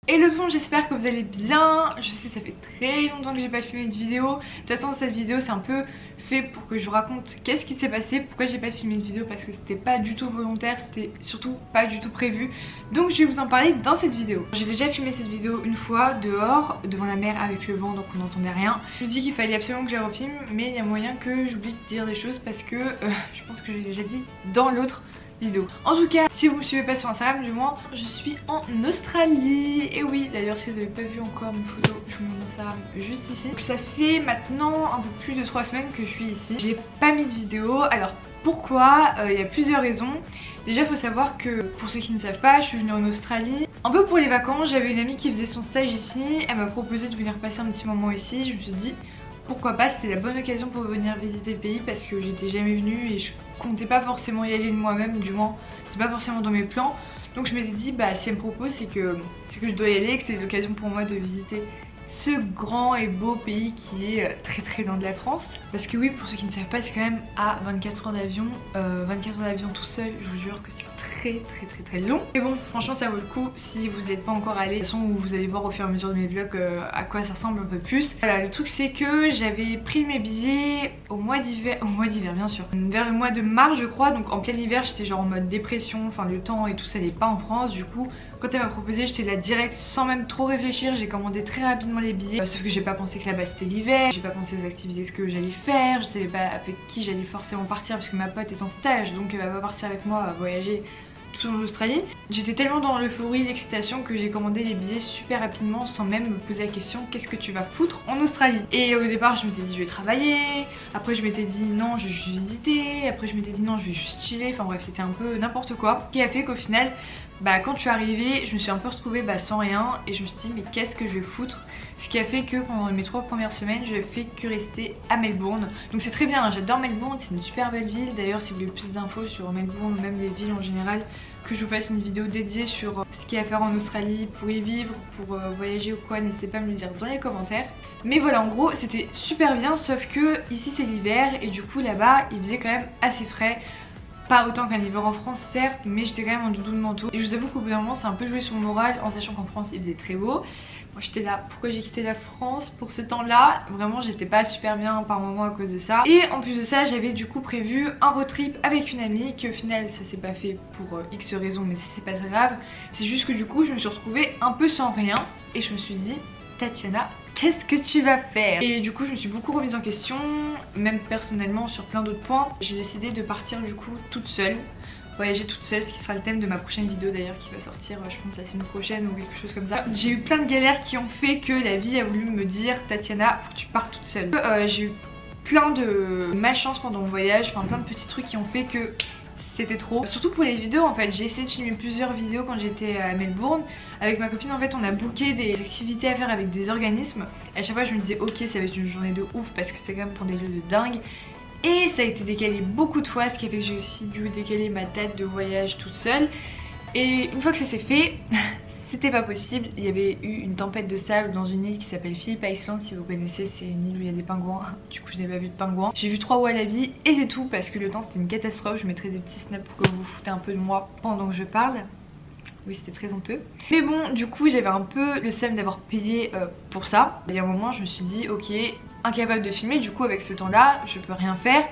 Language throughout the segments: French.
Hello tout le monde, j'espère que vous allez bien. Je sais, ça fait très longtemps que j'ai pas filmé une vidéo. De toute façon, cette vidéo c'est un peu fait pour que je vous raconte qu'est-ce qui s'est passé, pourquoi j'ai pas filmé une vidéo, parce que c'était pas du tout volontaire, c'était surtout pas du tout prévu. Donc je vais vous en parler dans cette vidéo. J'ai déjà filmé cette vidéo une fois dehors, devant la mer avec le vent, donc on n'entendait rien. Je me dis qu'il fallait absolument que je refilme, mais il y a moyen que j'oublie de dire des choses parce que je pense que j'ai déjà dit dans l'autre vidéo. En tout cas, si vous me suivez pas sur Instagram, du moins, je suis en Australie. Et oui, d'ailleurs, si vous n'avez pas vu encore mes photos, je vous montre mon Instagram juste ici. Donc ça fait maintenant un peu plus de 3 semaines que je suis ici. J'ai pas mis de vidéo. Alors pourquoi? Il y a plusieurs raisons. Déjà, il faut savoir que pour ceux qui ne savent pas, je suis venue en Australie un peu pour les vacances. J'avais une amie qui faisait son stage ici. Elle m'a proposé de venir passer un petit moment ici. Je me suis dit pourquoi pas, c'était la bonne occasion pour venir visiter le pays parce que j'étais jamais venue et je comptais pas forcément y aller de moi-même, du moins c'est pas forcément dans mes plans. Donc je m'étais dit bah si elle me propose c'est que je dois y aller et que c'est l'occasion pour moi de visiter ce grand et beau pays qui est très loin de la France. Parce que oui, pour ceux qui ne savent pas, c'est quand même à 24 heures d'avion. 24 heures d'avion tout seul, je vous jure que c'est très long. Mais bon, franchement ça vaut le coup si vous n'êtes pas encore allé. De toute façon vous allez voir au fur et à mesure de mes vlogs à quoi ça ressemble un peu plus. Voilà, le truc c'est que j'avais pris mes billets au mois d'hiver bien sûr, vers le mois de mars je crois. Donc en plein hiver j'étais genre en mode dépression, enfin le temps et tout ça n'est pas en France. Du coup quand elle m'a proposé j'étais là direct sans même trop réfléchir. J'ai commandé très rapidement les billets, sauf que j'ai pas pensé que là-bas c'était l'hiver. J'ai pas pensé aux activités que j'allais faire. Je savais pas avec qui j'allais forcément partir parce que ma pote est en stage, donc elle va pas partir avec moi à voyager tout en Australie. J'étais tellement dans l'euphorie, l'excitation que j'ai commandé les billets super rapidement sans même me poser la question qu'est-ce que tu vas foutre en Australie. Et au départ je m'étais dit je vais travailler, après je m'étais dit non je vais juste visiter, après je m'étais dit non je vais juste chiller, enfin bref c'était un peu n'importe quoi. Ce qui a fait qu'au final bah quand je suis arrivée je me suis un peu retrouvée sans rien et je me suis dit mais qu'est-ce que je vais foutre. Ce qui a fait que pendant mes 3 premières semaines je fais que rester à Melbourne. Donc c'est très bien, hein, j'adore Melbourne, c'est une super belle ville. D'ailleurs si vous voulez plus d'infos sur Melbourne, même les villes en général, que je vous fasse une vidéo dédiée sur ce qu'il y a à faire en Australie pour y vivre, pour voyager ou quoi, n'hésitez pas à me le dire dans les commentaires. Mais voilà, en gros c'était super bien, sauf que ici c'est l'hiver et du coup là-bas il faisait quand même assez frais. Pas autant qu'un hiver en France certes, mais j'étais quand même en doudoune manteau. Et je vous avoue qu'au bout d'un moment ça a un peu joué sur le moral en sachant qu'en France il faisait très beau. Moi j'étais là, pourquoi j'ai quitté la France pour ce temps là? Vraiment j'étais pas super bien par moment à cause de ça. Et en plus de ça j'avais du coup prévu un road trip avec une amie qui au final ça s'est pas fait pour X raisons, mais c'est pas très grave. C'est juste que du coup je me suis retrouvée un peu sans rien et je me suis dit Tatiana, qu'est-ce que tu vas faire? Et du coup je me suis beaucoup remise en question, même personnellement sur plein d'autres points. J'ai décidé de partir du coup toute seule, voyager toute seule, ce qui sera le thème de ma prochaine vidéo d'ailleurs qui va sortir je pense la semaine prochaine ou quelque chose comme ça. J'ai eu plein de galères qui ont fait que la vie a voulu me dire Tatiana faut que tu partes toute seule. J'ai eu plein de malchance pendant mon voyage, enfin plein de petits trucs qui ont fait que c'était trop. Surtout pour les vidéos en fait, j'ai essayé de filmer plusieurs vidéos quand j'étais à Melbourne. Avec ma copine en fait on a booké des activités à faire avec des organismes. Et à chaque fois je me disais ok ça va être une journée de ouf parce que c'est quand même pour des lieux de dingue. Et ça a été décalé beaucoup de fois, ce qui a fait que j'ai aussi dû décaler ma date de voyage toute seule. Et une fois que ça s'est fait, c'était pas possible. Il y avait eu une tempête de sable dans une île qui s'appelle Phillip Island, si vous connaissez, c'est une île où il y a des pingouins. Du coup je n'ai pas vu de pingouins. J'ai vu 3 wallabies et c'est tout parce que le temps c'était une catastrophe. Je mettrai des petits snaps pour que vous vous foutez un peu de moi pendant que je parle. Oui c'était très honteux. Mais bon du coup j'avais un peu le seum d'avoir payé pour ça. Et à un moment je me suis dit ok, incapable de filmer, du coup avec ce temps là je peux rien faire.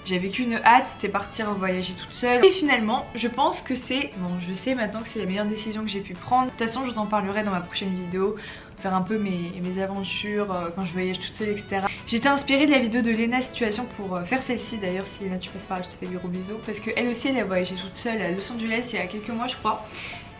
J'avais qu'une hâte, c'était partir voyager toute seule. Et finalement je pense que c'est, bon je sais maintenant que c'est la meilleure décision que j'ai pu prendre. De toute façon je vous en parlerai dans ma prochaine vidéo, faire un peu mes aventures quand je voyage toute seule etc. J'étais inspirée de la vidéo de Lena Situation pour faire celle-ci. D'ailleurs si Lena tu passes par là je te fais des gros bisous. Parce qu'elle aussi elle a voyagé toute seule à Los Angeles il y a quelques mois je crois.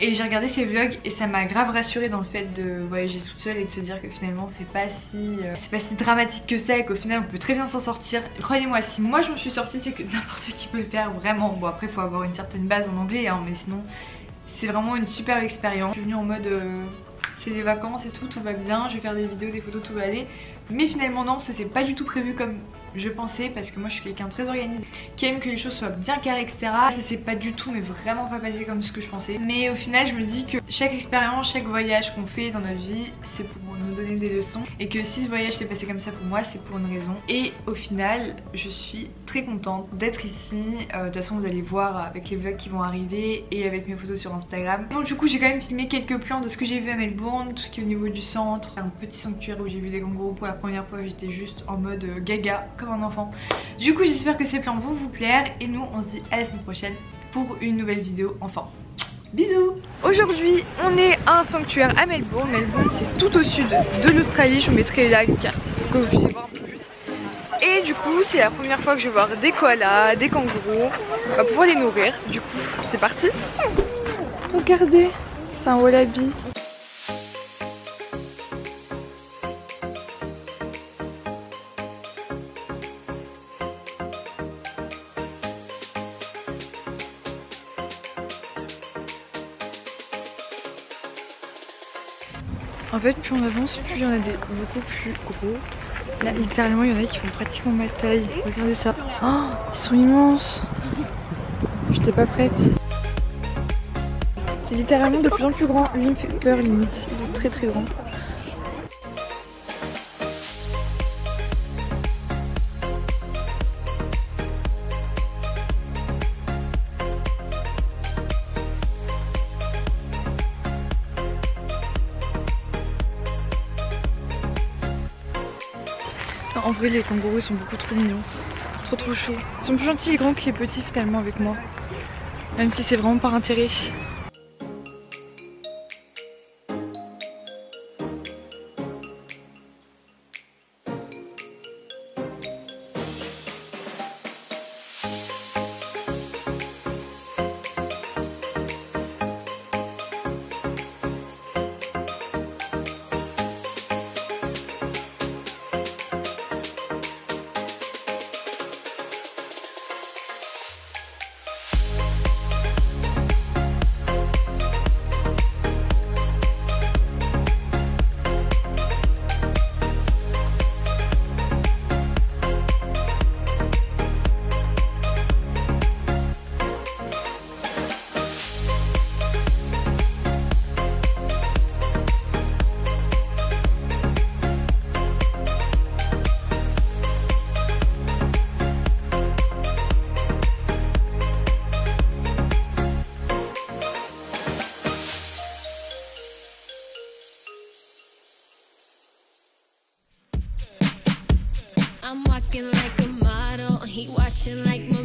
Et j'ai regardé ses vlogs et ça m'a grave rassurée dans le fait de voyager toute seule et de se dire que finalement c'est pas si dramatique que ça et qu'au final on peut très bien s'en sortir. Croyez-moi, si moi je me suis sortie c'est que n'importe qui peut le faire vraiment. Bon après faut avoir une certaine base en anglais hein, mais sinon c'est vraiment une super expérience. Je suis venue en mode c'est les vacances et tout va bien, je vais faire des vidéos, des photos, tout va aller. Mais finalement non, ça c'est pas du tout prévu comme je pensais, parce que moi je suis quelqu'un de très organisé, qui aime que les choses soient bien carrées, etc. Ça s'est pas du tout, mais vraiment pas passé comme ce que je pensais. Mais au final je me dis que chaque expérience, chaque voyage qu'on fait dans notre vie, c'est pour nous donner des leçons, et que si ce voyage s'est passé comme ça pour moi, c'est pour une raison. Et au final je suis très contente d'être ici. De toute façon vous allez voir avec les vlogs qui vont arriver et avec mes photos sur Instagram. Donc du coup j'ai quand même filmé quelques plans de ce que j'ai vu à Melbourne, tout ce qui est au niveau du centre, un petit sanctuaire où j'ai vu des kangourous pour la première fois. J'étais juste en mode gaga comme un enfant. Du coup j'espère que ces plans vont vous plaire et nous on se dit à la semaine prochaine pour une nouvelle vidéo enfin. Bisous. Aujourd'hui on est à un sanctuaire à Melbourne. Melbourne c'est tout au sud de l'Australie. Je vous mettrai la carte pour que vous puissiez voir un peu plus. Et du coup c'est la première fois que je vais voir des koalas, des kangourous. On va pouvoir les nourrir. Du coup c'est parti. Regardez, c'est un wallaby. En fait plus on avance, plus il y en a des beaucoup plus gros. Là littéralement il y en a qui font pratiquement ma taille. Regardez ça. Oh, ils sont immenses. J'étais pas prête. C'est littéralement de plus en plus grand. Lui il me fait peur limite. Il est très très grand. En vrai les kangourous ils sont beaucoup trop mignons, trop chauds. Ils sont plus gentils et grands que les petits finalement avec moi. Même si c'est vraiment par intérêt. I'm walking like a model, he watching like my